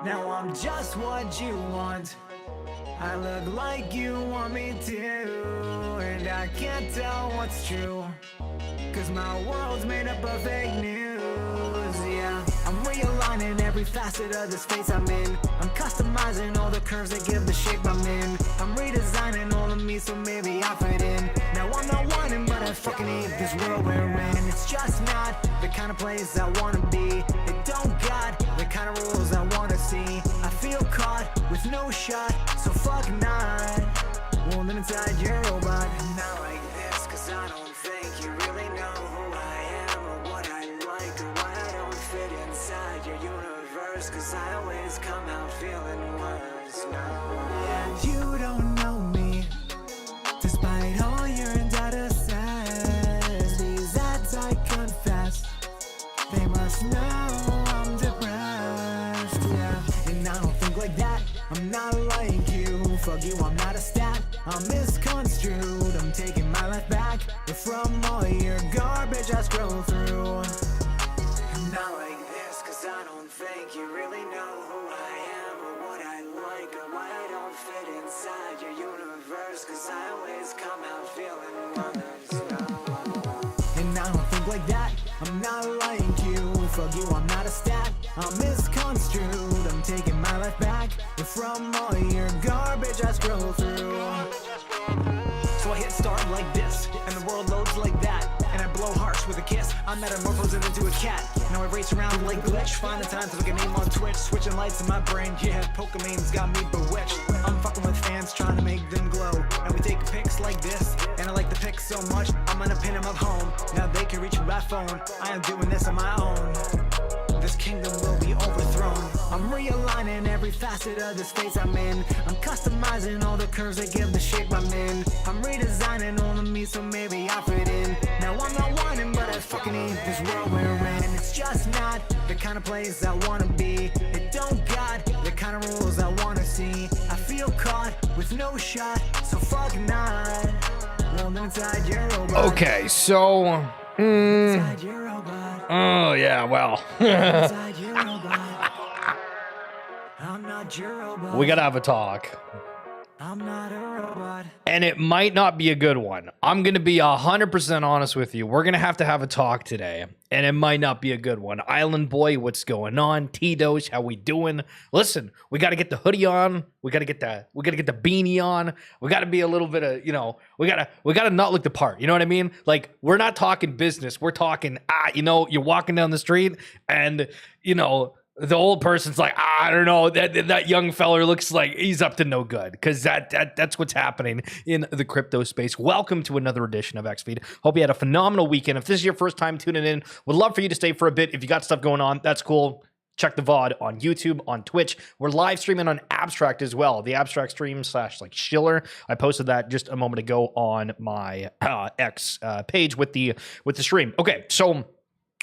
Now I'm just what you want. I look like you want me to, and I can't tell what's true, cause my world's made up of fake news, yeah. I'm realigning every facet of this face I'm in. I'm customizing all the curves that give the shape I'm in. I'm redesigning all of me so maybe I fit in. Now I'm not whining, but I fucking hate this world we're in. It's just not the kind of place I wanna be. It don't got the kind of rules I wanna see. I feel caught with no shot, so fuck not. Won't live inside your robot. Not like this, cause I don't think you really know who I am, or what I like, or why I don't fit inside your universe, cause I always come out feeling worse. No, yeah. You don't know me, despite all your data says. These ads I confess, they must know I'm depressed, yeah. And I don't think like that, I'm not like you. Fuck you, I'm not a stat, I'm misconstrued. I'm taking my life back from all your garbage I scroll through. Not like this, cause I don't think you really know who I am, or what I like, or why I don't fit inside your universe, cause I always come out feeling worse. And I don't think like that, I'm not like you. Fuck you, I'm not a stat, I'm misconstrued. I'm taking my life back from all your garbage I scroll through. So I hit start like this, and the world loads like that, and I blow harsh with a kiss. I'm metamorphosing into a cat. Now I race around like glitch, find the time to look a name on Twitch, switching lights in my brain, yeah, Pokemon's got me bewitched. I'm fucking with fans, trying to make them glow, and we take pics like this, and I like the pics so much, I'm gonna pin them up home. Now they can reach me by phone, I am doing this on my own. This kingdom will be overthrown. I'm realigning every facet of this face I'm in. I'm customizing all the curves that give the shape I'm in. I'm redesigning all of me so maybe I fit in. Now I'm not whining, but I fucking hate this world we're in. It's just not the kind of place I wanna be. It don't got the kind of rules I wanna see. I feel caught with no shot, so fuck not. Well, inside your robot. Okay, so Inside your robot. oh yeah, well. Inside your robot. I'm not your robot. We gotta have a talk. I'm not a robot. And it might not be a good one. I'm gonna be 100% honest with you. We're gonna have to talk today, and it might not be a good one. Island Boy, what's going on? T-Doge, how we doing? Listen, we gotta get the hoodie on. We gotta get the beanie on. We gotta be a little bit of, we gotta not look the part. You know what I mean? Like, we're not talking business. We're talking, you're walking down the street and, the old person's like, I don't know, that young feller looks like he's up to no good, because that's what's happening in the crypto space. Welcome to another edition of XFeed. Hope you had a phenomenal weekend. If this is your first time tuning in, would love for you to stay for a bit. If you got stuff going on, that's cool. Check the VOD on YouTube, on Twitch. We're live streaming on Abstract as well. The Abstract stream / Schiller. I posted that just a moment ago on my X page with the stream. Okay, so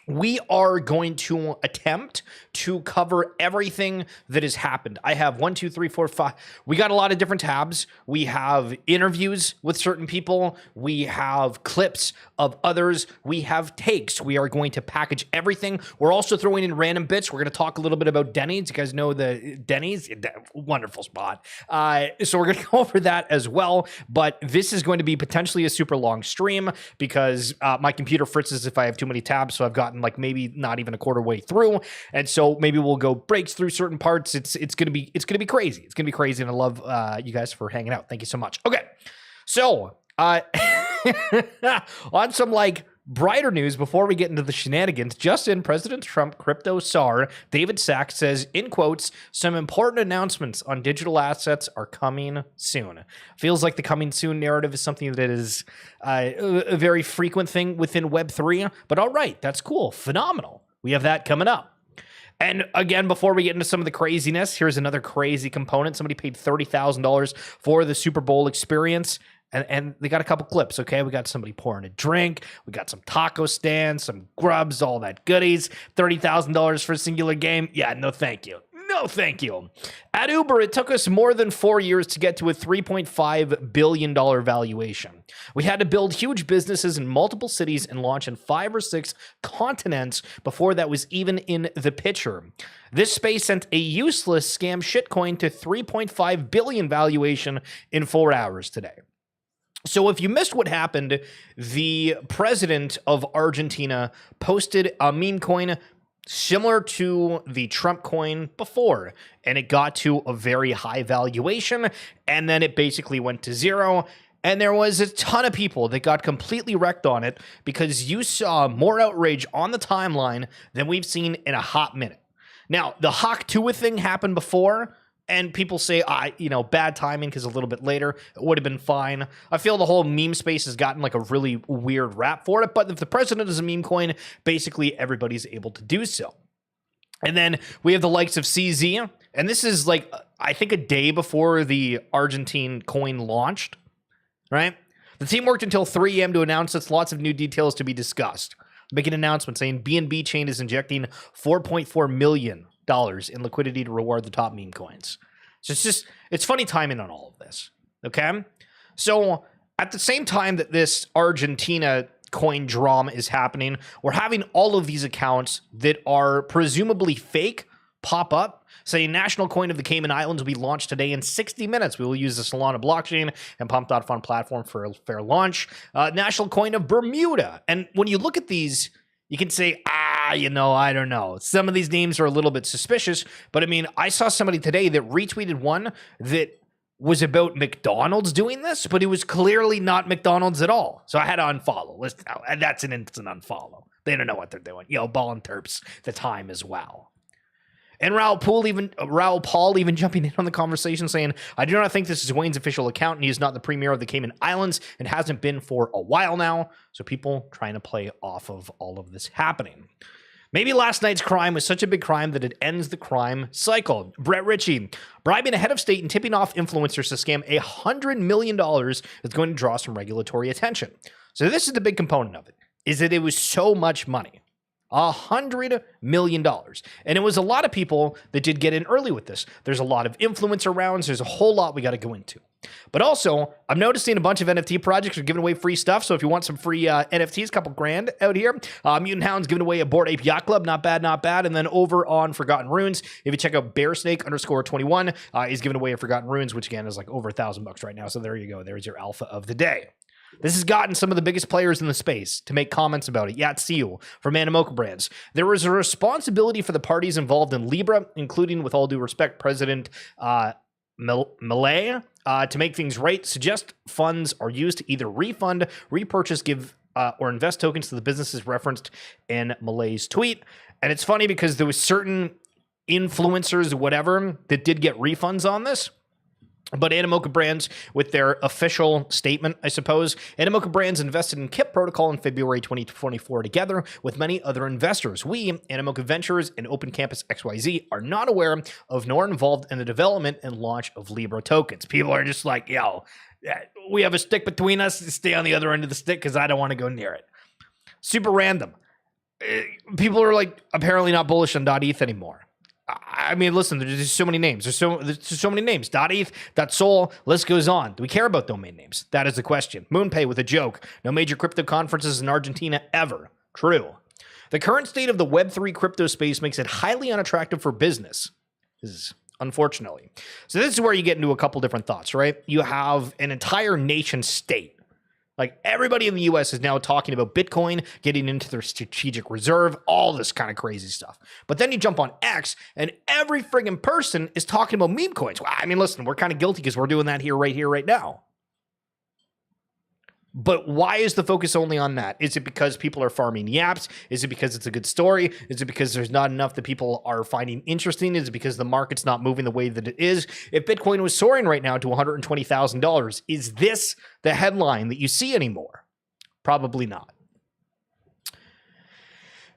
we are going to attempt to cover everything that has happened. I have 1, 2, 3, 4, 5. We got a lot of different tabs. We have interviews with certain people. We have clips of others. We have takes. We are going to package everything. We're also throwing in random bits. We're going to talk a little bit about Denny's. You guys know the Denny's? Wonderful spot. So we're going to go over that as well. But this is going to be potentially a super long stream because my computer fritzes if I have too many tabs. So I've gotten like maybe not even a quarter way through, and so maybe we'll go breaks through certain parts. It's gonna be crazy. It's gonna be crazy, and I love you guys for hanging out. Thank you so much. Okay, so on some brighter news before we get into the shenanigans, just in, President Trump crypto czar David Sachs says, in quotes, some important announcements on digital assets are coming soon. Feels like the coming soon narrative is something that is a very frequent thing within Web3, but all right, that's cool. Phenomenal. We have that coming up. And again, before we get into some of the craziness, here's another crazy component. Somebody paid $30,000 for the Super Bowl experience. And they got a couple clips, okay? We got somebody pouring a drink. We got some taco stands, some grubs, all that goodies. $30,000 for a singular game. Yeah, no thank you. No No, thank you. At Uber, it took us more than 4 years to get to a $3.5 billion valuation. We had to build huge businesses in multiple cities and launch in 5 or 6 continents before that was even in the picture. This space sent a useless scam shitcoin to 3.5 billion valuation in 4 hours today. So if you missed what happened, the president of Argentina posted a meme coin similar to the Trump coin before, and it got to a very high valuation, and then it basically went to zero. And there was a ton of people that got completely wrecked on it because you saw more outrage on the timeline than we've seen in a hot minute. Now, the Hawk Tua thing happened before, and people say, bad timing because a little bit later it would have been fine. I feel the whole meme space has gotten like a really weird rap for it, but if the president is a meme coin, basically everybody's able to do so. And then we have the likes of CZ, and this is like, I think a day before the Argentine coin launched, right? The team worked until 3 a.m. to announce this, lots of new details to be discussed. Make an announcement saying BNB Chain is injecting $4.4 million in liquidity to reward the top meme coins. So it's funny timing on all of this. Okay. So at the same time that this Argentina coin drama is happening, we're having all of these accounts that are presumably fake pop up saying national coin of the Cayman Islands will be launched today in 60 minutes. We will use the Solana blockchain and Pump.fun platform for a fair launch. National coin of Bermuda. And when you look at these, you can say, I don't know. Some of these names are a little bit suspicious, but I mean, I saw somebody today that retweeted one that was about McDonald's doing this, but it was clearly not McDonald's at all. So I had to unfollow. That's an instant unfollow. They don't know what they're doing. Ball and Terps the time as well. And Raul Paul even jumping in on the conversation saying, I do not think this is Wayne's official account, and he is not the premier of the Cayman Islands and hasn't been for a while now. So people trying to play off of all of this happening. Maybe last night's crime was such a big crime that it ends the crime cycle. Brett Ritchie, bribing a head of state and tipping off influencers to scam $100 million is going to draw some regulatory attention. So this is the big component of it, is that it was so much money. $100 million. And it was a lot of people that did get in early with this. There's a lot of influencer rounds. There's a whole lot we got to go into. But also, I'm noticing a bunch of NFT projects are giving away free stuff. So if you want some free NFTs, a couple grand out here. Mutant Hound's giving away a Bored Ape Yacht Club. Not bad, not bad. And then over on Forgotten Runes, if you check out Bearsnake_21, he's giving away a Forgotten Runes, which again is like over $1,000 right now. So there you go. There's your alpha of the day. This has gotten some of the biggest players in the space to make comments about it. Yatsiu from Memecoin brands. There is a responsibility for the parties involved in Libra, including, with all due respect, President Milei, to make things right. Suggest funds are used to either refund, repurchase, give, or invest tokens to the businesses referenced in Milei's tweet. And it's funny because there was certain influencers, whatever, that did get refunds on this. But Animoca Brands, with their official statement, I suppose, Animoca Brands invested in KIP Protocol in February 2024 together with many other investors. We, Animoca Ventures and Open Campus XYZ, are not aware of nor involved in the development and launch of Libra tokens. People are just like, we have a stick between us. Stay on the other end of the stick because I don't want to go near it. Super random. People are like apparently not bullish on .eth anymore. I mean, listen, there's just so many names. There's so many names. .eth, .sol, list goes on. Do we care about domain names? That is the question. MoonPay with a joke. No major crypto conferences in Argentina ever. True. The current state of the Web3 crypto space makes it highly unattractive for business. This is unfortunately. So this is where you get into a couple different thoughts, right? You have an entire nation state. Like everybody in the US is now talking about Bitcoin, getting into their strategic reserve, all this kind of crazy stuff. But then you jump on X and every friggin' person is talking about meme coins. Well, I mean, listen, we're kind of guilty because we're doing that here, right now. But why is the focus only on that? Is it because people are farming yaps? Is it because it's a good story? Is it because there's not enough that people are finding interesting? Is it because the market's not moving the way that it is? If Bitcoin was soaring right now to $120,000, is this the headline that you see anymore? Probably not.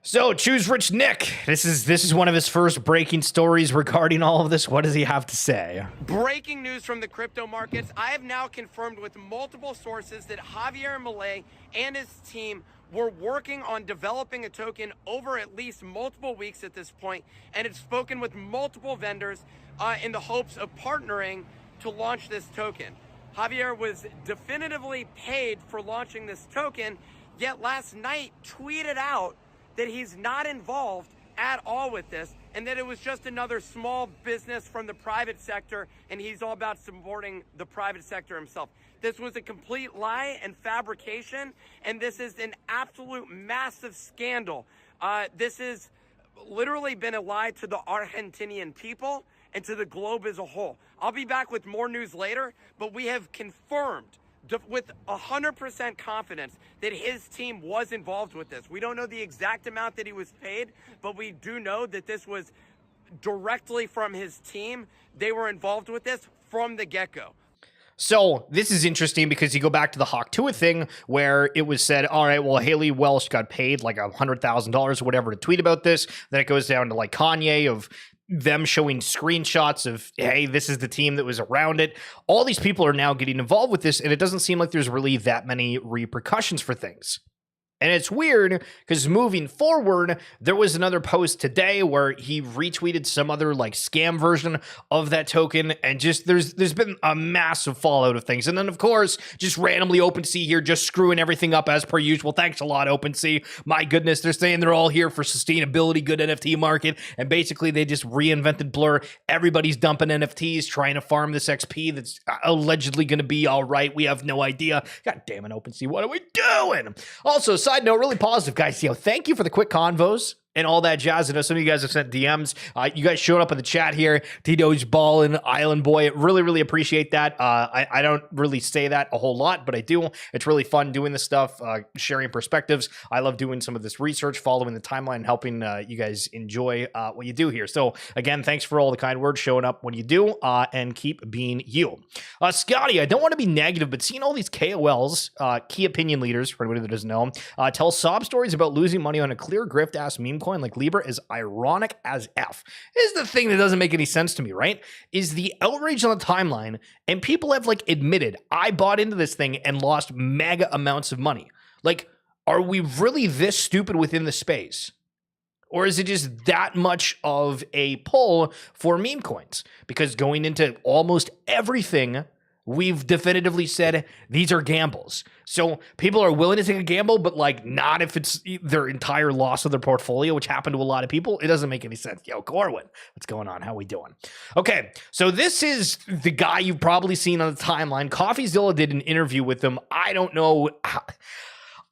So choose Rich Nick. This is one of his first breaking stories regarding all of this. What does he have to say? Breaking news from the crypto markets. I have now confirmed with multiple sources that Javier Milei and his team were working on developing a token over at least multiple weeks at this point, and had spoken with multiple vendors in the hopes of partnering to launch this token. Javier was definitively paid for launching this token, yet last night tweeted out that he's not involved at all with this, and that it was just another small business from the private sector, and he's all about supporting the private sector himself. This was a complete lie and fabrication, and this is an absolute massive scandal. This has literally been a lie to the Argentinian people and to the globe as a whole. I'll be back with more news later, but we have confirmed with 100% confidence that his team was involved with this. We don't know the exact amount that he was paid, but we do know that this was directly from his team. They were involved with this from the get-go. So this is interesting because you go back to the Hawk Tuah thing where it was said, all right, well, Haley Welsh got paid like $100,000 or whatever to tweet about this. Then it goes down to like Kanye of them showing screenshots of, hey, this is the team that was around it. All these people are now getting involved with this, and it doesn't seem like there's really that many repercussions for things. And it's weird because moving forward, there was another post today where he retweeted some other like scam version of that token, and just there's been a massive fallout of things. And then of course, just randomly OpenSea here, just screwing everything up as per usual. Thanks a lot, OpenSea. My goodness, they're saying they're all here for sustainability, good NFT market, and basically they just reinvented Blur. Everybody's dumping NFTs, trying to farm this XP that's allegedly going to be all right. We have no idea. God damn it, OpenSea, what are we doing? Also, side note, really positive, guys. Thank you for the quick convos and all that jazz. I know some of you guys have sent DMs. You guys showed up in the chat here. Tito's ballin', Island Boy. Really, really appreciate that. I don't really say that a whole lot, but I do. It's really fun doing this stuff, sharing perspectives. I love doing some of this research, following the timeline, helping you guys enjoy what you do here. So again, thanks for all the kind words showing up when you do, and keep being you. Scotty, I don't want to be negative, but seeing all these KOLs, key opinion leaders, for anybody that doesn't know, tell sob stories about losing money on a clear grift-ass meme coin like Libra is ironic as F. This is the thing that doesn't make any sense to me, right? Is the outrage on the timeline, and people have like admitted, I bought into this thing and lost mega amounts of money. Like, are we really this stupid within the space? Or is it just that much of a pull for meme coins? Because going into almost everything, we've definitively said these are gambles. So people are willing to take a gamble, but like not if it's their entire loss of their portfolio, which happened to a lot of people. It doesn't make any sense. Yo, Corwin, what's going on? How we doing? Okay, so this is the guy you've probably seen on the timeline. CoffeeZilla did an interview with him. I don't know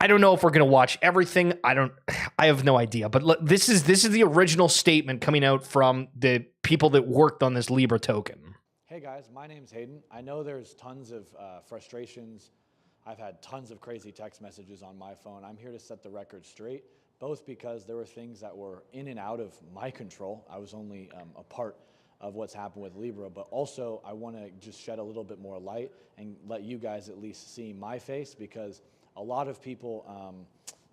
if we're gonna watch everything. I have no idea. But look, this is the original statement coming out from the people that worked on this Libra token. Hey guys, my name's Hayden. I know there's tons of frustrations. I've had tons of crazy text messages on my phone. I'm here to set the record straight, both because there were things that were in and out of my control. I was only a part of what's happened with Libra, but also I want to just shed a little bit more light and let you guys at least see my face, because a lot of people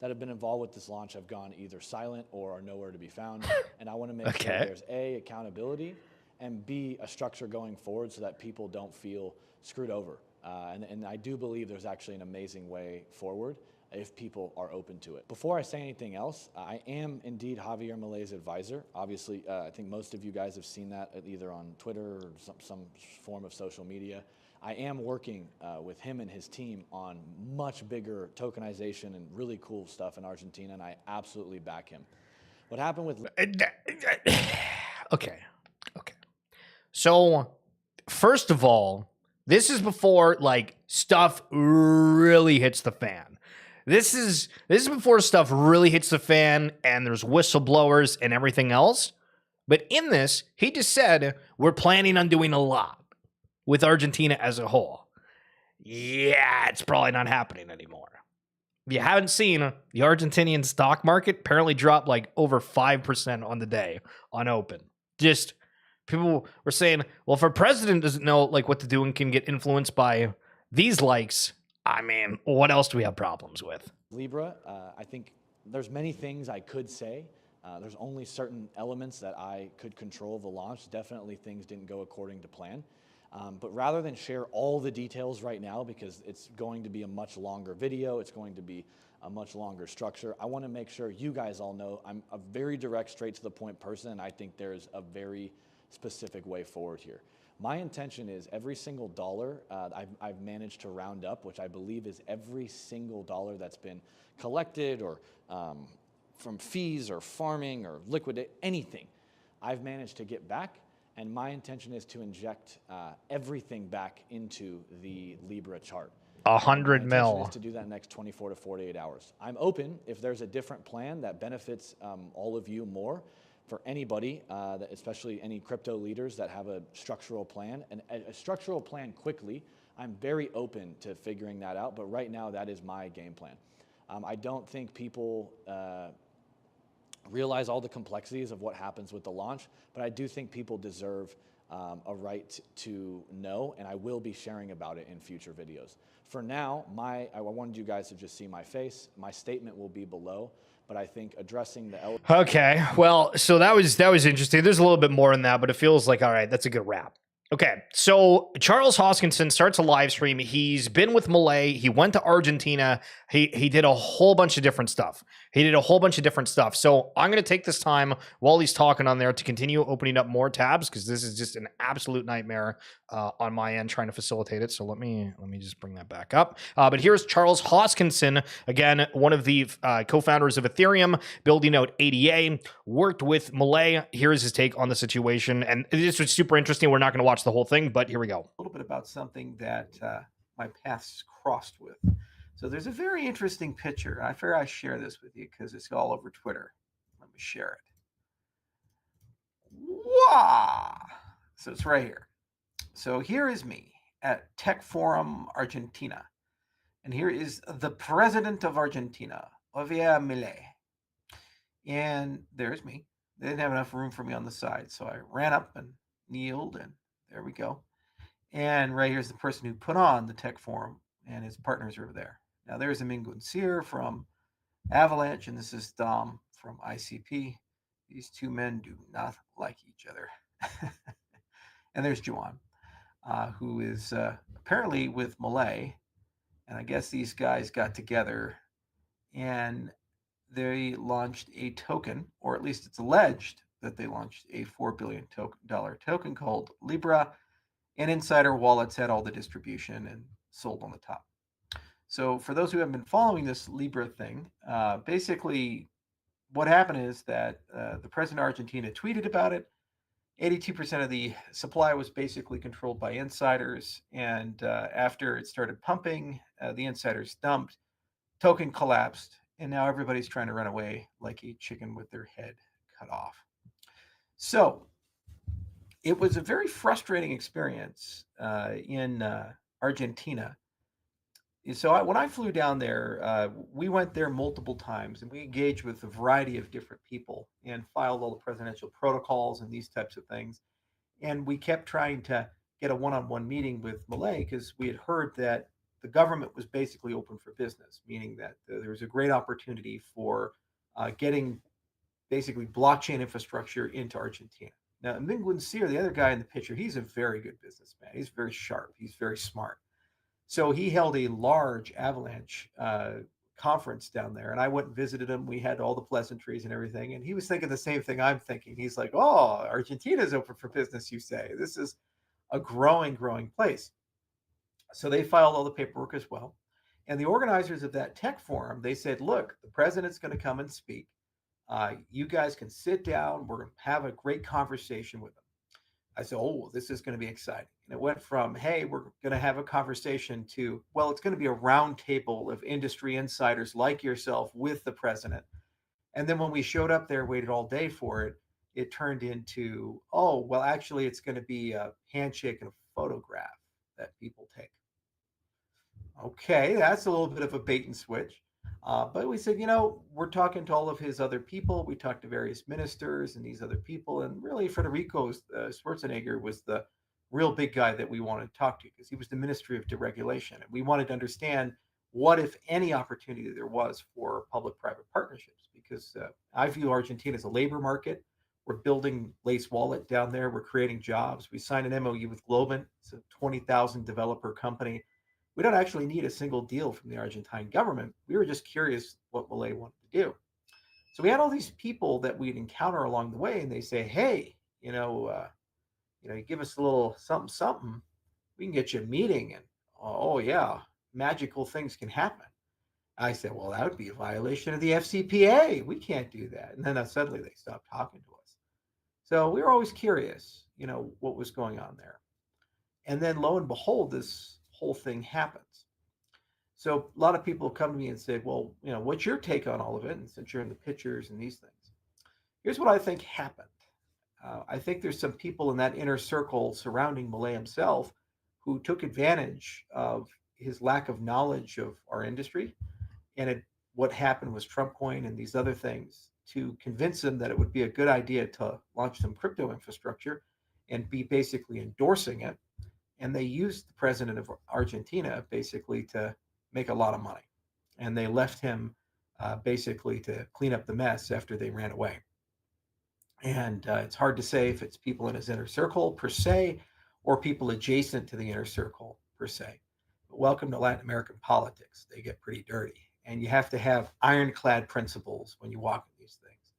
that have been involved with this launch have gone either silent or are nowhere to be found. And I want to make sure there's A, accountability, and B, a structure going forward so that people don't feel screwed over. And I do believe there's actually an amazing way forward if people are open to it. Before I say anything else, I am indeed Javier Milei's advisor. Obviously, I think most of you guys have seen that either on Twitter or some form of social media. I am working with him and his team on much bigger tokenization and really cool stuff in Argentina, and I absolutely back him. What happened with... Okay. So, first of all, this is before like stuff really hits the fan. This is before stuff really hits the fan and there's whistleblowers and everything else. But in this, he just said we're planning on doing a lot with Argentina as a whole. Yeah, it's probably not happening anymore. If you haven't seen, the Argentinian stock market apparently dropped like over 5% on the day on open. Just people were saying, well, if our president doesn't know like what to do and can get influenced by these likes, I mean, what else do we have problems with? Libra, I think there's many things I could say. There's only certain elements that I could control of the launch. Definitely things didn't go according to plan. But rather than share all the details right now, because it's going to be a much longer video, it's going to be a much longer structure, I want to make sure you guys all know I'm a very direct, straight to the point person, and I think there's a very specific way forward here. My intention is every single dollar I've managed to round up, which I believe is every single dollar that's been collected or from fees or farming or liquidate, anything, I've managed to get back. And my intention is to inject everything back into the Libra chart. 100 My mil. intention is to do that in the next 24 to 48 hours. I'm open if there's a different plan that benefits all of you more. For anybody, especially any crypto leaders that have a structural plan, and a structural plan quickly, I'm very open to figuring that out. But right now, that is my game plan. I don't think people realize all the complexities of what happens with the launch, but I do think people deserve a right to know, and I will be sharing about it in future videos. For now, I wanted you guys to just see my face. My statement will be below, but I think addressing the Okay, well, so that was interesting. There's a little bit more in that, but it feels like, all right, that's a good wrap. Okay, so Charles Hoskinson starts a live stream. He's been with Malay. He went to Argentina. He did a whole bunch of different stuff. So I'm going to take this time while he's talking on there to continue opening up more tabs, because this is just an absolute nightmare on my end trying to facilitate it. So let me just bring that back up. But here's Charles Hoskinson, again, one of the co-founders of Ethereum, building out ADA, worked with Malay. Here's his take on the situation. And this was super interesting. We're not going to watch the whole thing, but here we go. A little bit about something that my paths crossed with. So there's a very interesting picture. I figure I share this with you because it's all over Twitter. Let me share it. Wow! So it's right here. So here is me at Tech Forum Argentina. And here is the president of Argentina, Javier Milei. And there's me. They didn't have enough room for me on the side. So I ran up and kneeled, and there we go. And right here's the person who put on the Tech Forum, and his partners are over there. Now there's Memecoin from Avalanche, and this is Dom from ICP. These two men do not like each other. And there's Juan, who is apparently with Malay. And I guess these guys got together and they launched a token, or at least it's alleged that they launched a $4 billion token called Libra, and Insider Wallets had all the distribution and sold on the top. So for those who haven't been following this Libra thing, basically what happened is that the president of Argentina tweeted about it. 82% of the supply was basically controlled by insiders, and after it started pumping, the insiders dumped, token collapsed, and now everybody's trying to run away like a chicken with their head cut off. So it was a very frustrating experience in Argentina. So when I flew down there, we went there multiple times, and we engaged with a variety of different people and filed all the presidential protocols and these types of things. And we kept trying to get a one-on-one meeting with Malay because we had heard that the government was basically open for business, meaning that there was a great opportunity for getting basically blockchain infrastructure into Argentina. Now, Memecoin, the other guy in the picture, he's a very good businessman. He's very sharp. He's very smart. So he held a large Avalanche conference down there, and I went and visited him. We had all the pleasantries and everything, and he was thinking the same thing I'm thinking. He's like, "Oh, Argentina's open for business, you say? This is a growing place." So they filed all the paperwork as well. And the organizers of that tech forum, they said, "Look, the president's going to come and speak. You guys can sit down. We're going to have a great conversation with him." I said, "Oh, this is going to be exciting." And it went from, "Hey, we're going to have a conversation," to, "Well, it's going to be a round table of industry insiders like yourself with the president." And then when we showed up there, waited all day for it, it turned into, "Oh, well, actually, it's going to be a handshake and a photograph that people take." Okay, that's a little bit of a bait and switch. But we said, we're talking to all of his other people. We talked to various ministers and these other people. And really, Federico Schwarzenegger was the real big guy that we wanted to talk to, because he was the Ministry of Deregulation. And we wanted to understand what, if any, opportunity there was for public-private partnerships, because I view Argentina as a labor market. We're building Lace Wallet down there. We're creating jobs. We signed an MOU with Globant. It's a 20,000 developer company. We don't actually need a single deal from the Argentine government. We were just curious what Milei wanted to do. So we had all these people that we'd encounter along the way, and they say, "Hey, you give us a little something, something. We can get you a meeting, and oh yeah, magical things can happen." I said, "Well, that would be a violation of the FCPA. We can't do that." And then suddenly they stopped talking to us. So we were always curious, what was going on there. And then lo and behold, this whole thing happens. So a lot of people come to me and say, "Well, what's your take on all of it?" And since you're in the pictures and these things, here's what I think happened. I think there's some people in that inner circle surrounding Milei himself who took advantage of his lack of knowledge of our industry, and what happened was Trump coin and these other things, to convince him that it would be a good idea to launch some crypto infrastructure and be basically endorsing it. And they used the president of Argentina basically to make a lot of money. And they left him basically to clean up the mess after they ran away. And it's hard to say if it's people in his inner circle per se, or people adjacent to the inner circle per se. But welcome to Latin American politics. They get pretty dirty. And you have to have ironclad principles when you walk in these things.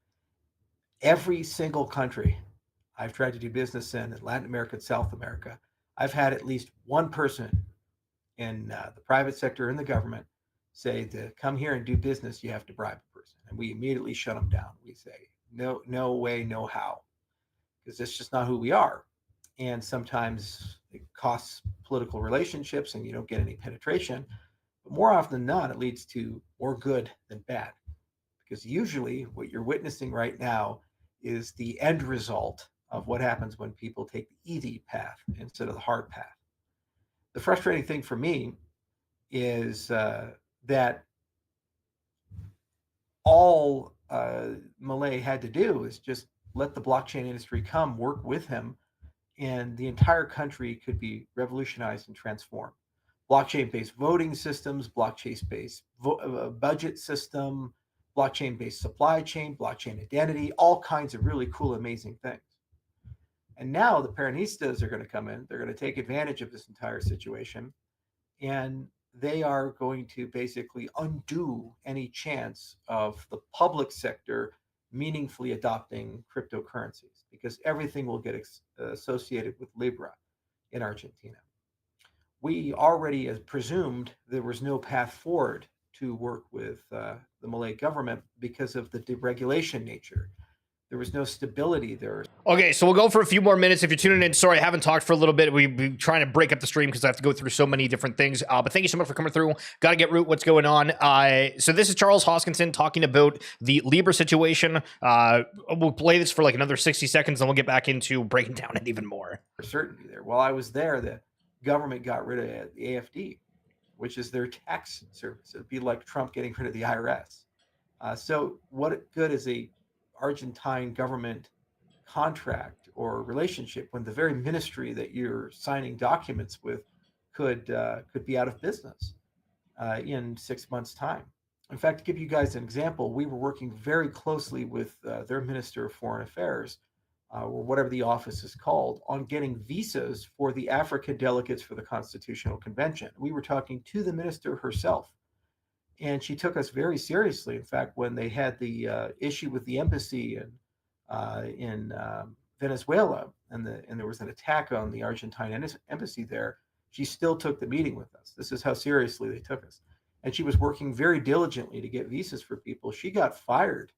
Every single country I've tried to do business in Latin America and South America, I've had at least one person in the private sector and the government say, to come here and do business, you have to bribe a person. And we immediately shut them down. We say, no way, no how, because it's just not who we are. And sometimes it costs political relationships and you don't get any penetration. But more often than not, it leads to more good than bad, because usually what you're witnessing right now is the end result of what happens when people take the easy path instead of the hard path. The frustrating thing for me is that all Milei had to do is just let the blockchain industry come work with him, and the entire country could be revolutionized and transformed. Blockchain-based voting systems, blockchain-based budget system, blockchain-based supply chain, blockchain identity, all kinds of really cool, amazing things. And now the Peronistas are going to come in. They're going to take advantage of this entire situation, and they are going to basically undo any chance of the public sector meaningfully adopting cryptocurrencies, because everything will get associated with Libra in Argentina. We already presumed there was no path forward to work with the Milei government because of the deregulation nature. There was no stability there. Okay, so we'll go for a few more minutes. If you're tuning in, sorry, I haven't talked for a little bit. We've been trying to break up the stream because I have to go through so many different things. But thank you so much for coming through. Got to get root what's going on. So this is Charles Hoskinson talking about the Libra situation. We'll play this for like another 60 seconds, and we'll get back into breaking down it even more. Certainty there. While I was there, the government got rid of the AFD, which is their tax service. It'd be like Trump getting rid of the IRS. So what good is a Argentine government contract or relationship when the very ministry that you're signing documents with could be out of business in 6 months' time? In fact, to give you guys an example, we were working very closely with their Minister of Foreign Affairs, or whatever the office is called, on getting visas for the African delegates for the Constitutional Convention. We were talking to the minister herself, and she took us very seriously. In fact, when they had the issue with the embassy in Venezuela, and there was an attack on the Argentine embassy there, she still took the meeting with us. This is how seriously they took us. And she was working very diligently to get visas for people. She got fired.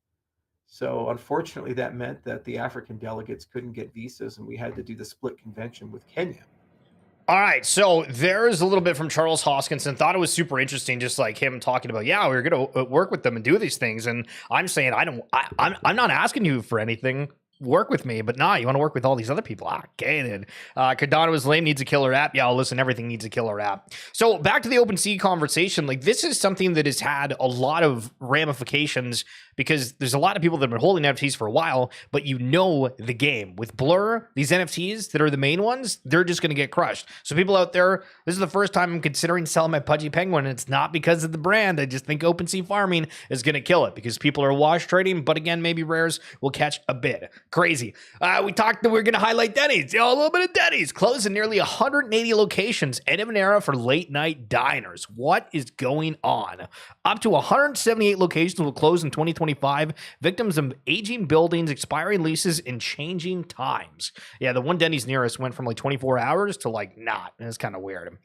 So unfortunately, that meant that the African delegates couldn't get visas, and we had to do the split convention with Kenya. All right, so there's a little bit from Charles Hoskinson. Thought it was super interesting, just like him talking about, yeah, we're going to work with them and do these things. And I'm saying, I'm not asking you for anything. work with me, but nah, you want to work with all these other people. Okay, then. Cardano is lame, needs a killer app. Yeah, listen, everything needs a killer app. So back to the OpenSea conversation. Like, this is something that has had a lot of ramifications because there's a lot of people that have been holding NFTs for a while, but you know the game. With Blur, these NFTs that are the main ones, they're just going to get crushed. So people out there, this is the first time I'm considering selling my Pudgy Penguin, and it's not because of the brand. I just think OpenSea farming is going to kill it because people are wash trading, but again, maybe rares will catch a bid. Crazy. We talked that we're going to highlight Denny's. A little bit of Denny's. Closing nearly 180 locations. End of an era for late night diners. What is going on? Up to 178 locations will close in 2025. Victims of aging buildings, expiring leases, and changing times. Yeah, the one Denny's nearest went from like 24 hours to like not. And it's kind of weird.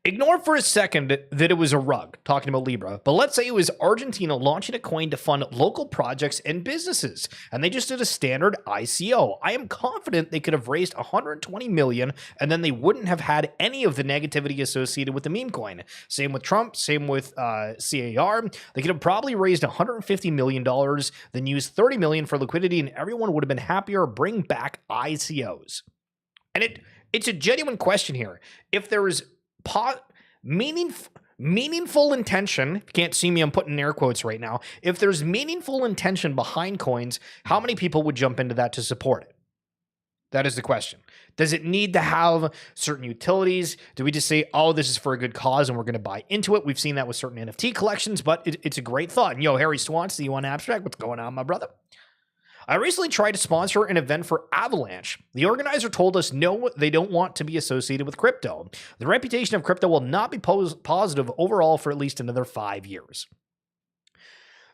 Ignore for a second that it was a rug, talking about Libra, but let's say it was Argentina launching a coin to fund local projects and businesses, and they just did a standard ICO. I am confident they could have raised 120 million, and then they wouldn't have had any of the negativity associated with the meme coin. Same with Trump, same with CAR. They could have probably raised 150 million dollars, then used 30 million for liquidity, and everyone would have been happier. Bring back ICOs. And it's a genuine question here. If there is meaningful intention, if you can't see me, I'm putting air quotes right now. If there's meaningful intention behind coins, how many people would jump into that to support it? That is the question. Does it need to have certain utilities? Do we just say, oh, this is for a good cause and we're going to buy into it? We've seen that with certain NFT collections, but it's a great thought. And yo, Harry Swanson, you want abstract? What's going on, my brother? I recently tried to sponsor an event for Avalanche. The organizer told us no, they don't want to be associated with crypto. The reputation of crypto will not be positive overall for at least another 5 years.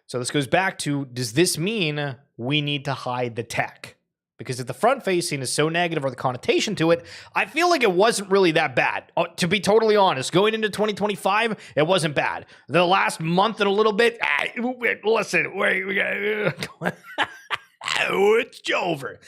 So this goes back to, does this mean we need to hide the tech? Because if the front facing is so negative or the connotation to it, I feel like it wasn't really that bad. To be totally honest, going into 2025, it wasn't bad. The last month and a little bit, listen, it's over.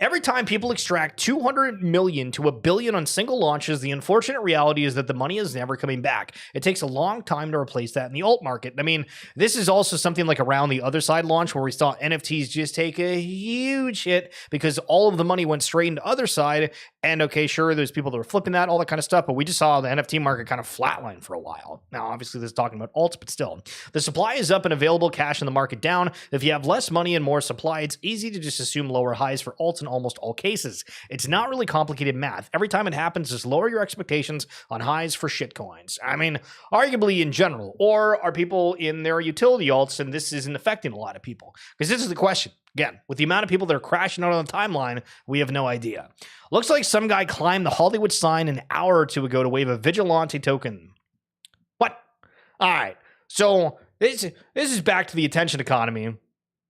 Every time people extract 200 million to $1 billion on single launches, the unfortunate reality is that the money is never coming back. It takes a long time to replace that in the alt market. I mean, this is also something like around the other side launch where we saw NFTs just take a huge hit because all of the money went straight into other side. And okay, sure, there's people that were flipping that, all that kind of stuff, but we just saw the NFT market kind of flatline for a while. Now, obviously, this is talking about alts, but still. The supply is up and available, cash in the market down. If you have less money and more supply, it's easy to just assume lower highs for alts in almost all cases. It's not really complicated math. Every time it happens, just lower your expectations on highs for shitcoins. I mean, arguably in general, or are people in their utility alts and this isn't affecting a lot of people? Because this is the question. Again, with the amount of people that are crashing out on the timeline, we have no idea. Looks like some guy climbed the Hollywood sign an hour or two ago to wave a vigilante token. What? All right. So this is back to the attention economy.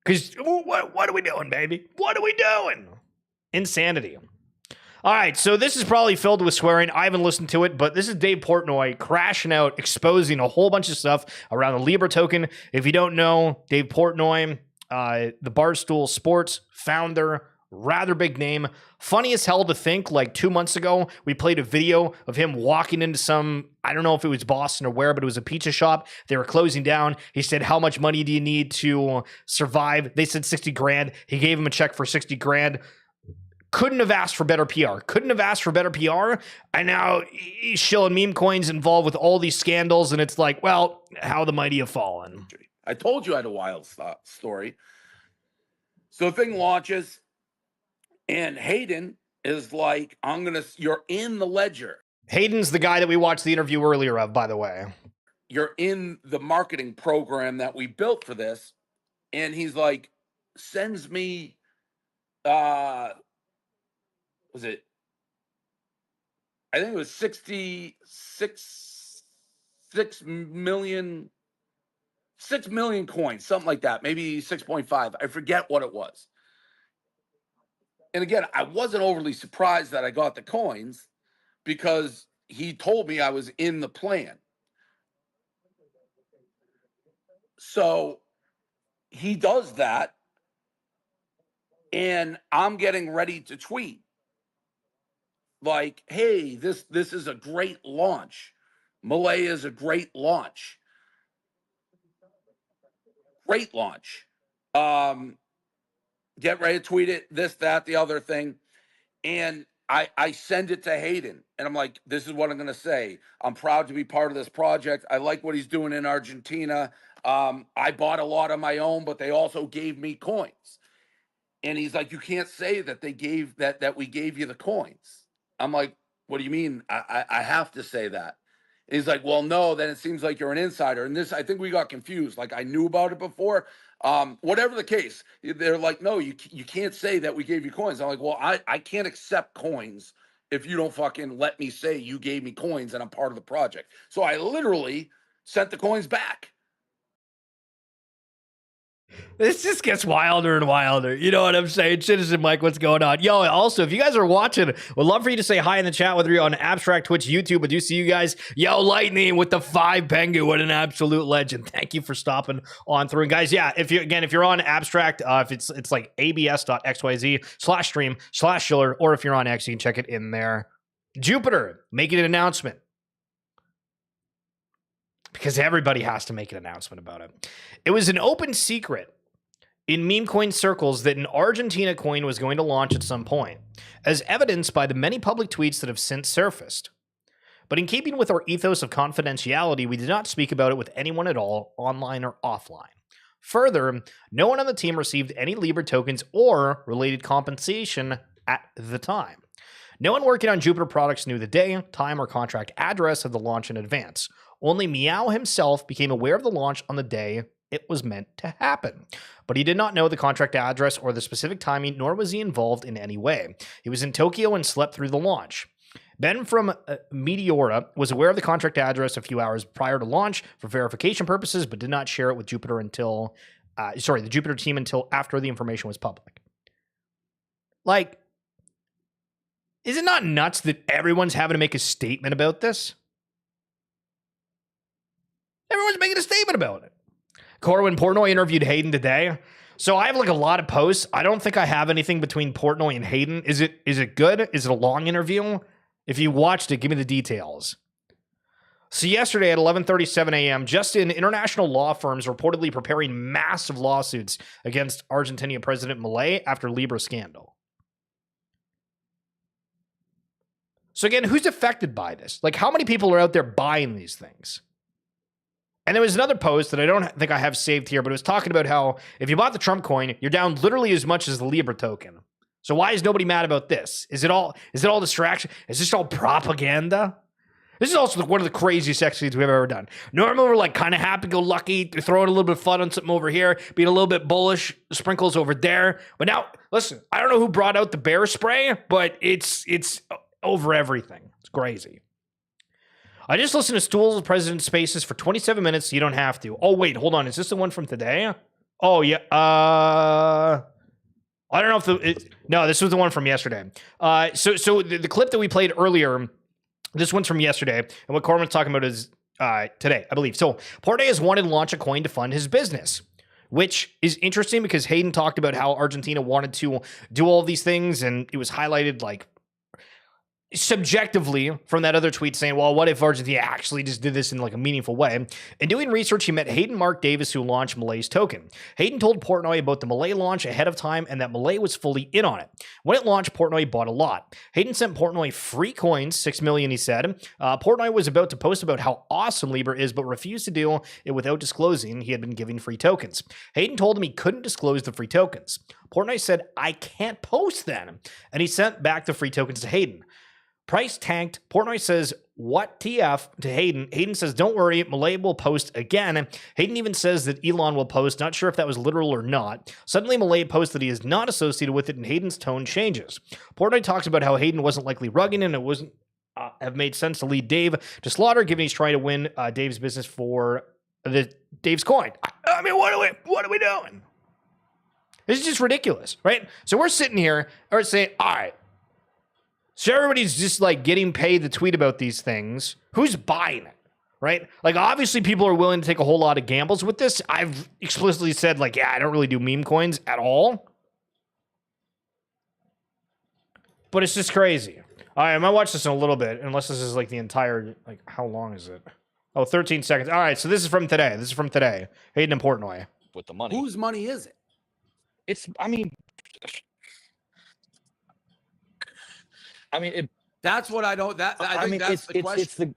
Because what are we doing, baby? What are we doing? Insanity. All right, so this is probably filled with swearing. I haven't listened to it, but this is Dave Portnoy crashing out, exposing a whole bunch of stuff around the Libra token. If you don't know, Dave Portnoy, the Barstool Sports founder, rather big name. Funny as hell to think, like 2 months ago, we played a video of him walking into some, I don't know if it was Boston or where, but it was a pizza shop. They were closing down. He said, how much money do you need to survive? They said 60 grand. He gave him a check for 60 grand. Couldn't have asked for better PR. Couldn't have asked for better PR. And now he's shilling meme coins involved with all these scandals. And it's like, well, how the mighty have fallen. I told you I had a wild story. So the thing launches, and Hayden is like, you're in the ledger. Hayden's the guy that we watched the interview earlier of, by the way. You're in the marketing program that we built for this. And he's like, sends me, I think it was 6 million coins, something like that, maybe 6.5. I forget what it was. And again, I wasn't overly surprised that I got the coins because he told me I was in the plan. So he does that, and I'm getting ready to tweet like, hey, this is a great launch. Malay is a great launch. Great launch. get ready to tweet it, this, that, the other thing. And I send it to Hayden, and I'm like, this is what I'm going to say. I'm proud to be part of this project. I like what he's doing in Argentina. I bought a lot of my own, but they also gave me coins. And he's like, you can't say that they gave that we gave you the coins. I'm like, what do you mean? I have to say that. And he's like, well, no, then it seems like you're an insider. And this, I think we got confused. Like I knew about it before. Whatever the case, they're like, no, you can't say that we gave you coins. I'm like, well, I can't accept coins if you don't fucking let me say you gave me coins and I'm part of the project. So I literally sent the coins back. This just gets wilder and wilder. You know what I'm saying? Citizen Mike, what's going on? Yo, also, if you guys are watching, would love for you to say hi in the chat, whether you're on Abstract, Twitch, YouTube. I do see you guys. Yo, Lightning with the 5 Pengu. What an absolute legend. Thank you for stopping on through. And guys, yeah, if you're on Abstract, if it's like abs.xyz/stream/Schiller, or if you're on X, you can check it in there. Jupiter making an announcement, because everybody has to make an announcement about it. It was an open secret in Memecoin circles that an Argentina coin was going to launch at some point, as evidenced by the many public tweets that have since surfaced. But in keeping with our ethos of confidentiality, we did not speak about it with anyone at all, online or offline. Further, no one on the team received any Libra tokens or related compensation at the time. No one working on Jupiter products knew the day, time, or contract address of the launch in advance. Only Meow himself became aware of the launch on the day it was meant to happen. But he did not know the contract address or the specific timing, nor was he involved in any way. He was in Tokyo and slept through the launch. Ben from Meteora was aware of the contract address a few hours prior to launch for verification purposes, but did not share it with Jupiter until, the Jupiter team until after the information was public. Like, is it not nuts that everyone's having to make a statement about this? Everyone's making a statement about it. Corwin Portnoy interviewed Hayden today. So I have like a lot of posts. I don't think I have anything between Portnoy and Hayden. Is it good? Is it a long interview? If you watched it, give me the details. So yesterday at 11:37 a.m., Justin, international law firms reportedly preparing massive lawsuits against Argentinian President Milei after Libra scandal. So again, who's affected by this? Like, how many people are out there buying these things? And there was another post that I don't think I have saved here, but it was talking about how if you bought the Trump coin, you're down literally as much as the Libra token. So why is nobody mad about this? Is it all distraction? Is this all propaganda? This is also one of the craziest executions we've ever done. Normally we're like kind of happy-go-lucky, throwing a little bit of fun on something over here, being a little bit bullish, sprinkles over there. But now, listen, I don't know who brought out the bear spray, but it's over everything. It's crazy. I just listened to Stools of President Spaces for 27 minutes, so you don't have to. Oh, wait, hold on. Is this the one from today? Oh, yeah. I don't know if no, this was the one from yesterday. So the clip that we played earlier, this one's from yesterday, and what Corman's talking about is today, I believe. So Porte has wanted to launch a coin to fund his business, which is interesting because Hayden talked about how Argentina wanted to do all of these things, and it was highlighted like subjectively from that other tweet saying, well, what if Argentina actually just did this in like a meaningful way? In doing research, he met Hayden Mark Davis, who launched Malay's token. Hayden told Portnoy about the Malay launch ahead of time and that Malay was fully in on it. When it launched, Portnoy bought a lot. Hayden sent Portnoy free coins, 6 million, he said. Portnoy was about to post about how awesome Libra is, but refused to do it without disclosing he had been giving free tokens. Hayden told him he couldn't disclose the free tokens. Portnoy said, I can't post them. And he sent back the free tokens to Hayden. Price tanked. Portnoy says, what TF to Hayden. Hayden says, don't worry, Malay will post again. Hayden even says that Elon will post. Not sure if that was literal or not. Suddenly, Malay posts that he is not associated with it, and Hayden's tone changes. Portnoy talks about how Hayden wasn't likely rugging, and it wasn't have made sense to lead Dave to slaughter, given he's trying to win Dave's business for Dave's coin. I mean, what are we doing? This is just ridiculous, right? So we're sitting here, or saying, all right, so everybody's just like getting paid to tweet about these things. Who's buying it, right? Like, obviously people are willing to take a whole lot of gambles with this. I've explicitly said, like, yeah, I don't really do meme coins at all. But it's just crazy. All right, I might watch this in a little bit, unless this is like the entire, like, how long is it? Oh, 13 seconds. All right, so this is from today. Hayden and Portnoy. With the money. Whose money is it? It's, I mean, I mean, That's what I don't. I think that's the question.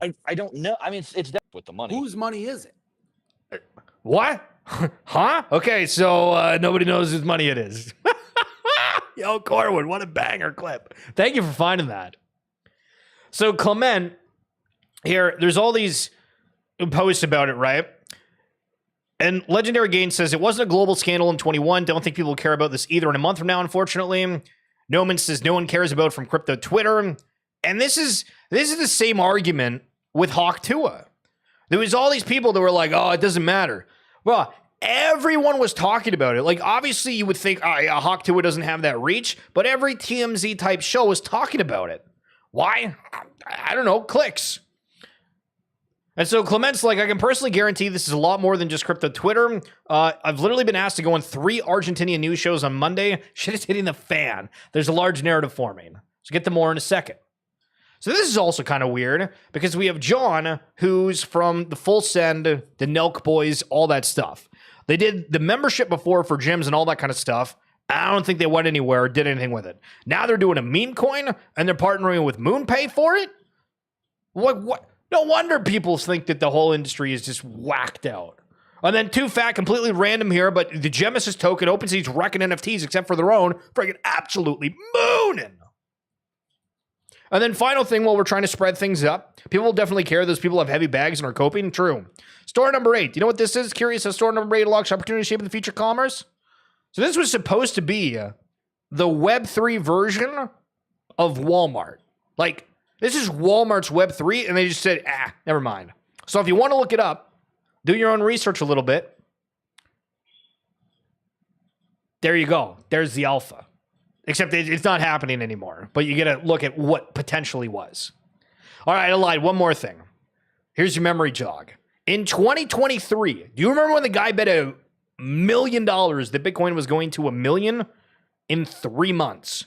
I don't know. I mean, it's with the money. Whose money is it? What? Huh? Okay, so nobody knows whose money it is. Yo, Corwin, what a banger clip. Thank you for finding that. So Clement, here, there's all these posts about it, right? And Legendary Gain says it wasn't a global scandal in 21. Don't think people will care about this either in a month from now, unfortunately. Noman says no one cares about from crypto Twitter. And this is the same argument with Hawk Tua. There was all these people that were like, oh, it doesn't matter. Well, everyone was talking about it. Like, obviously, you would think, Hawk Tua doesn't have that reach, but every TMZ type show was talking about it. Why? I don't know. Clicks. And so Clement's like, I can personally guarantee this is a lot more than just crypto Twitter. I've literally been asked to go on 3 Argentinian news shows on Monday. Shit is hitting the fan. There's a large narrative forming. So get to more in a second. So this is also kind of weird because we have John, who's from the Full Send, the Nelk Boys, all that stuff. They did the membership before for gyms and all that kind of stuff. I don't think they went anywhere or did anything with it. Now they're doing a Memecoin and they're partnering with MoonPay for it? What? No wonder people think that the whole industry is just whacked out. And then Too Fat, completely random here, but the Genesis token, OpenSea's wrecking NFTs except for their own, freaking absolutely mooning. And then final thing, while we're trying to spread things up, people will definitely care. Those people have heavy bags and are coping. True. Store number 8. Do you know what this is? Curious how store number 8 unlocks opportunity to shape the future commerce? So this was supposed to be the Web3 version of Walmart. Like, this is Walmart's Web3, and they just said, never mind. So if you want to look it up, do your own research a little bit. There you go. There's the alpha. Except it's not happening anymore. But you get to look at what potentially was. All right, I lied. One more thing. Here's your memory jog. In 2023, do you remember when the guy bet $1 million that Bitcoin was going to $1 million in 3 months?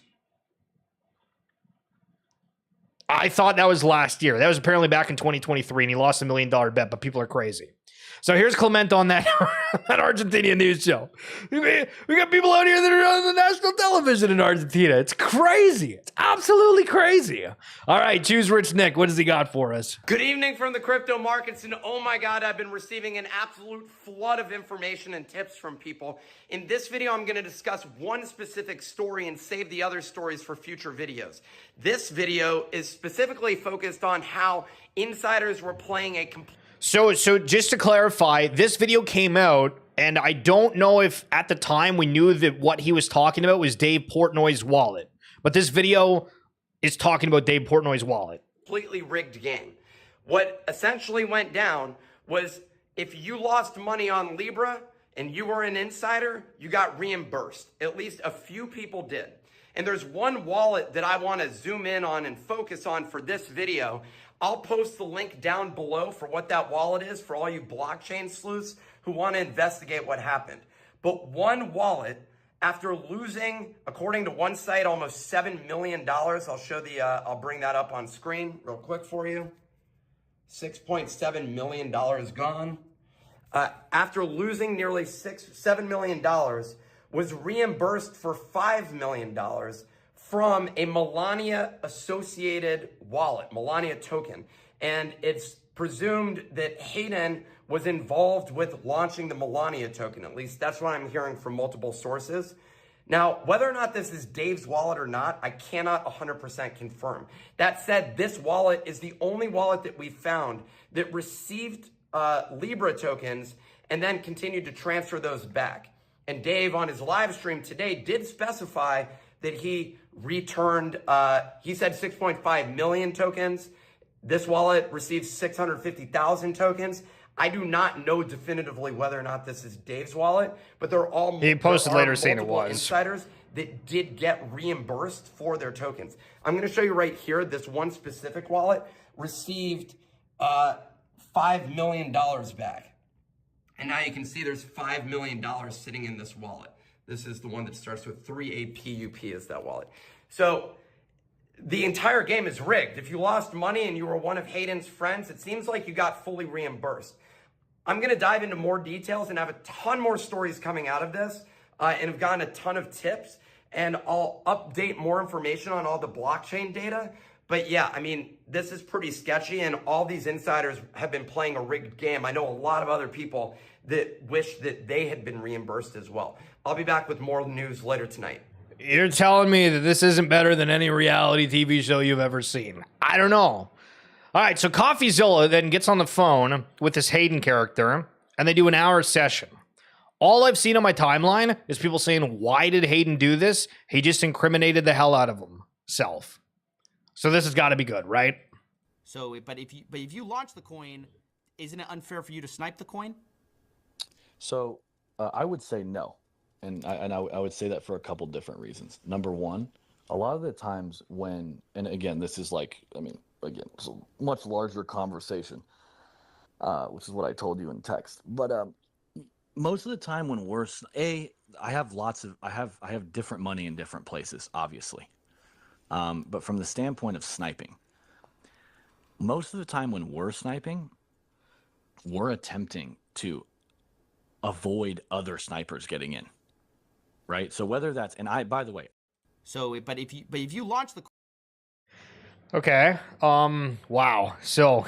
I thought that was last year. That was apparently back in 2023, and he lost $1 million bet, but people are crazy. So here's Clement on that, that Argentinian news show. We got people out here that are on the national television in Argentina. It's crazy. It's absolutely crazy. All right, choose Rich Nick. What does he got for us? Good evening from the crypto markets, and oh my God, I've been receiving an absolute flood of information and tips from people. In this video, I'm going to discuss one specific story and save the other stories for future videos. This video is specifically focused on how insiders were playing a So just to clarify, this video came out, and I don't know if at the time we knew that what he was talking about was Dave Portnoy's wallet. But this video is talking about Dave Portnoy's wallet. Completely rigged game. What essentially went down was if you lost money on Libra and you were an insider, you got reimbursed. At least a few people did. And there's one wallet that I want to zoom in on and focus on for this video. I'll post the link down below for what that wallet is for all you blockchain sleuths who want to investigate what happened. But one wallet, after losing, according to one site, almost $7 million, I'll bring that up on screen real quick for you. $6.7 million gone. After losing nearly $7 million, was reimbursed for $5 million from a Melania associated wallet, Melania token. And it's presumed that Hayden was involved with launching the Melania token. At least that's what I'm hearing from multiple sources. Now, whether or not this is Dave's wallet or not, I cannot 100% confirm. That said, this wallet is the only wallet that we found that received Libra tokens and then continued to transfer those back. And Dave on his live stream today did specify that he returned, he said 6.5 million tokens. This wallet received 650,000 tokens. I do not know definitively whether or not this is Dave's wallet, but they're all he posted later saying it was insiders that did get reimbursed for their tokens. I'm going to show you right here. This one specific wallet received $5 million back. And now you can see there's $5 million sitting in this wallet. This is the one that starts with 3APUP is that wallet. So the entire game is rigged. If you lost money and you were one of Hayden's friends, it seems like you got fully reimbursed. I'm going to dive into more details and have a ton more stories coming out of this and have gotten a ton of tips. and I'll update more information on all the blockchain data. But yeah, I mean, this is pretty sketchy, and all these insiders have been playing a rigged game. I know a lot of other people that wish that they had been reimbursed as well. I'll be back with more news later tonight. You're telling me that this isn't better than any reality TV show you've ever seen? I don't know. All right, so CoffeeZilla then gets on the phone with this Hayden character, and they do an hour session. All I've seen on my timeline is people saying, why did Hayden do this? He just incriminated the hell out of himself. So this has got to be good, right? So, but if you launch the coin, isn't it unfair for you to snipe the coin? So I would say no. And I would say that for a couple different reasons. Number one, a lot of the times when, and again, this is like, I mean, again, it's a much larger conversation, which is what I told you in text. But most of the time when I have different money in different places, obviously. But from the standpoint of sniping, most of the time when we're sniping, we're attempting to avoid other snipers getting in. Right? So whether that's, and by the way. So, but if you launch the. Okay. Wow. So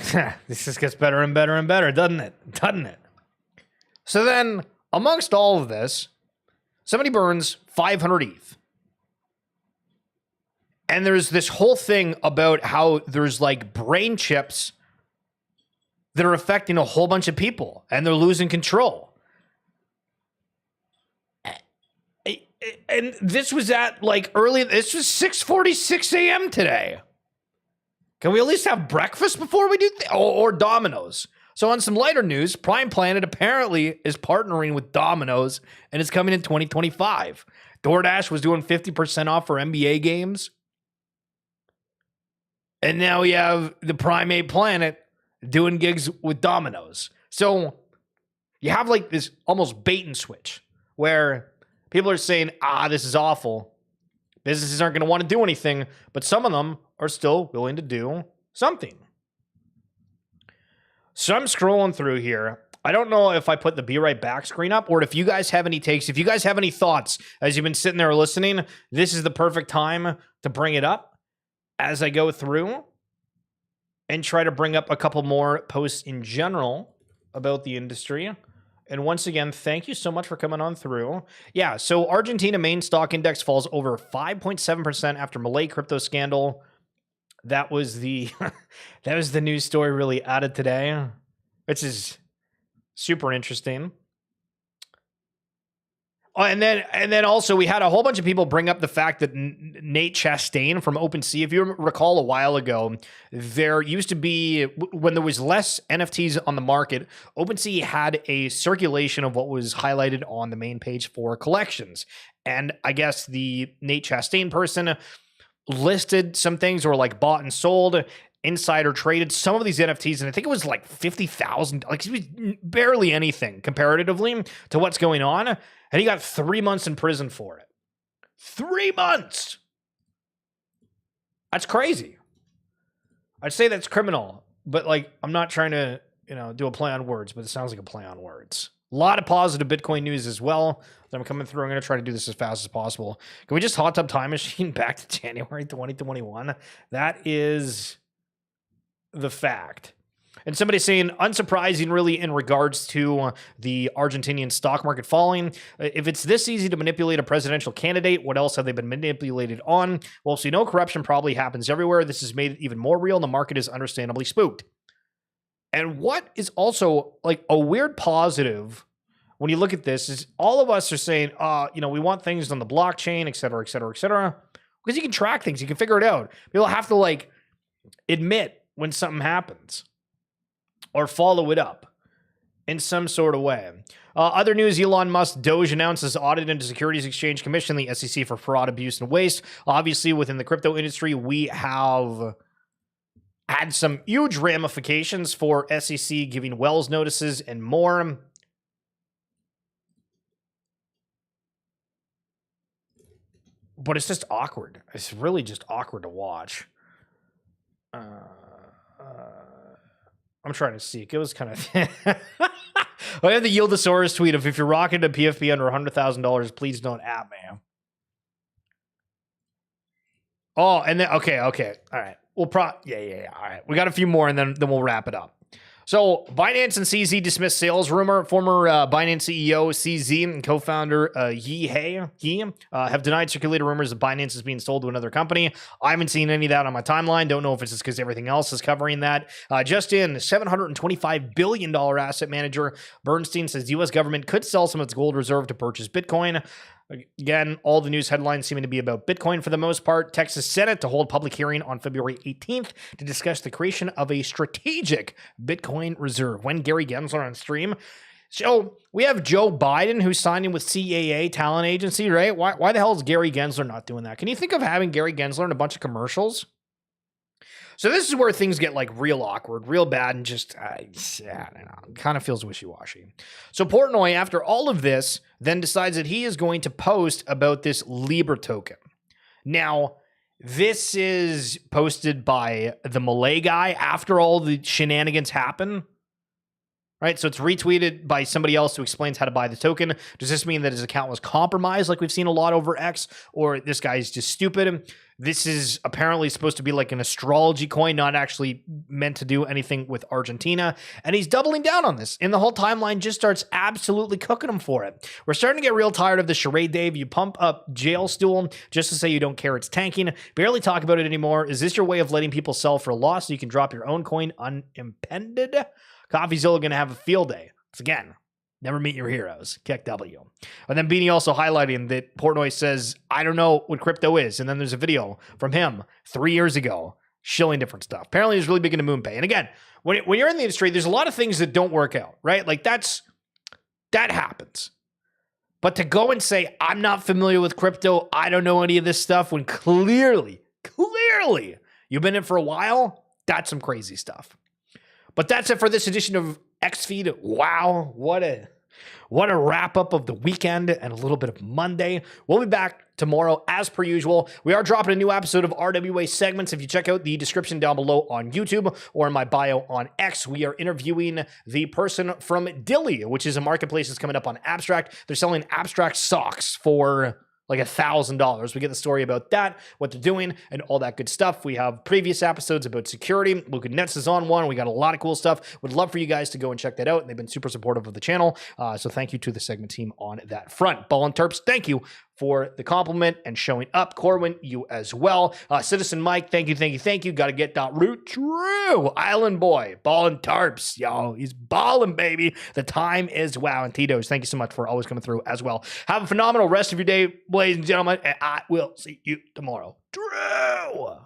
this just gets better and better and better, doesn't it? Doesn't it? So then, amongst all of this, somebody burns 500 ETH. And there's this whole thing about how there's like brain chips that are affecting a whole bunch of people and they're losing control. And this was at like early, this was 6:46 a.m. today. Can we at least have breakfast before we do or Domino's? So on some lighter news, Prime Planet apparently is partnering with Domino's and it's coming in 2025. DoorDash was doing 50% off for NBA games. And now we have the Primate Planet doing gigs with Domino's. So you have like this almost bait and switch where people are saying, this is awful. Businesses aren't going to want to do anything, but some of them are still willing to do something. So I'm scrolling through here. I don't know if I put the Be Right Back screen up or if you guys have any takes. If you guys have any thoughts as you've been sitting there listening, this is the perfect time to bring it up as I go through and try to bring up a couple more posts in general about the industry. And once again, thank you so much for coming on through. Yeah, so Argentina main stock index falls over 5.7% after Malay crypto scandal. That was the that was the news story really added today, which is super interesting. Oh, and then also we had a whole bunch of people bring up the fact that Nate Chastain from OpenSea, if you recall a while ago, there used to be, when there was less NFTs on the market, OpenSea had a circulation of what was highlighted on the main page for collections. And I guess the Nate Chastain person listed some things or like bought and sold, insider traded some of these NFTs, and I think it was like 50,000, like it was barely anything comparatively to what's going on. And he got 3 months in prison for it. 3 months. That's crazy. I'd say that's criminal, but like, I'm not trying to, do a play on words, but it sounds like a play on words. A lot of positive Bitcoin news as well that I'm coming through. I'm going to try to do this as fast as possible. Can we just hot tub time machine back to January 2021? That is the fact. And somebody saying, unsurprising really in regards to the Argentinian stock market falling. If it's this easy to manipulate a presidential candidate, what else have they been manipulated on? Well, so corruption probably happens everywhere. This has made it even more real, and the market is understandably spooked. And what is also like a weird positive when you look at this is all of us are saying, we want things on the blockchain, et cetera, et cetera, et cetera, because you can track things. You can figure it out. People have to like admit when something happens or follow it up in some sort of way. Other news, Elon Musk Doge announces audit into Securities Exchange Commission, the SEC, for fraud, abuse, and waste. Obviously, within the crypto industry, we have had some huge ramifications for SEC giving Wells notices and more. But it's just awkward. It's really just awkward to watch. I'm trying to seek. It was kind of... I have the Yieldosaurus tweet of, if you're rocking a PFP under $100,000, please don't at me. Oh, and then okay. All right. Yeah. All right. We got a few more, and then we'll wrap it up. So Binance and CZ dismissed sales rumor. Former Binance CEO CZ and co-founder He have denied circulated rumors that Binance is being sold to another company. I haven't seen any of that on my timeline. Don't know if it's just because everything else is covering that. Just in, $725 billion asset manager Bernstein says the U.S. government could sell some of its gold reserve to purchase Bitcoin. Again, all the news headlines seeming to be about Bitcoin for the most part. Texas Senate to hold public hearing on February 18th to discuss the creation of a strategic Bitcoin reserve. When Gary Gensler on stream. So we have Joe Biden who's signing with CAA talent agency, right? Why the hell is Gary Gensler not doing that? Can you think of having Gary Gensler in a bunch of commercials? So this is where things get like real awkward, real bad, and just, I don't know, kind of feels wishy-washy. So Portnoy, after all of this, then decides that he is going to post about this Libra token. Now, this is posted by the Malay guy after all the shenanigans happen. Right, so it's retweeted by somebody else who explains how to buy the token. Does this mean that his account was compromised like we've seen a lot over X? Or this guy's just stupid? This is apparently supposed to be like an astrology coin, not actually meant to do anything with Argentina. And he's doubling down on this. And the whole timeline just starts absolutely cooking him for it. We're starting to get real tired of the charade, Dave. You pump up jail stool just to say you don't care it's tanking. Barely talk about it anymore. Is this your way of letting people sell for a loss so you can drop your own coin unimpeded? CoffeeZilla going to have a field day. It's again, never meet your heroes. Keck W. And then Beanie also highlighting that Portnoy says, I don't know what crypto is. And then there's a video from him 3 years ago shilling different stuff. Apparently he's really big into MoonPay. And again, when you're in the industry, there's a lot of things that don't work out, right? Like that happens. But to go and say, I'm not familiar with crypto, I don't know any of this stuff, when clearly, you've been in it for a while, that's some crazy stuff. But that's it for this edition of XFeed. Wow, what a wrap up of the weekend and a little bit of Monday. We'll be back tomorrow as per usual. We are dropping a new episode of RWA segments. If you check out the description down below on YouTube or in my bio on X, we are interviewing the person from Dilly, which is a marketplace that's coming up on Abstract. They're selling Abstract socks for like $1,000. We get the story about that, what they're doing, and all that good stuff. We have previous episodes about security. Luca Nets is on one. We got a lot of cool stuff. Would love for you guys to go and check that out. They've been super supportive of the channel. So thank you to the segment team on that front. Ballin' Terps, thank you for the compliment and showing up. Corwin, you as well. Citizen Mike, thank you. Got to get that root true. Island Boy, Ballin' Tarps, y'all. He's ballin', baby. The time is wow. And Tito's, thank you so much for always coming through as well. Have a phenomenal rest of your day, ladies and gentlemen, and I will see you tomorrow. True.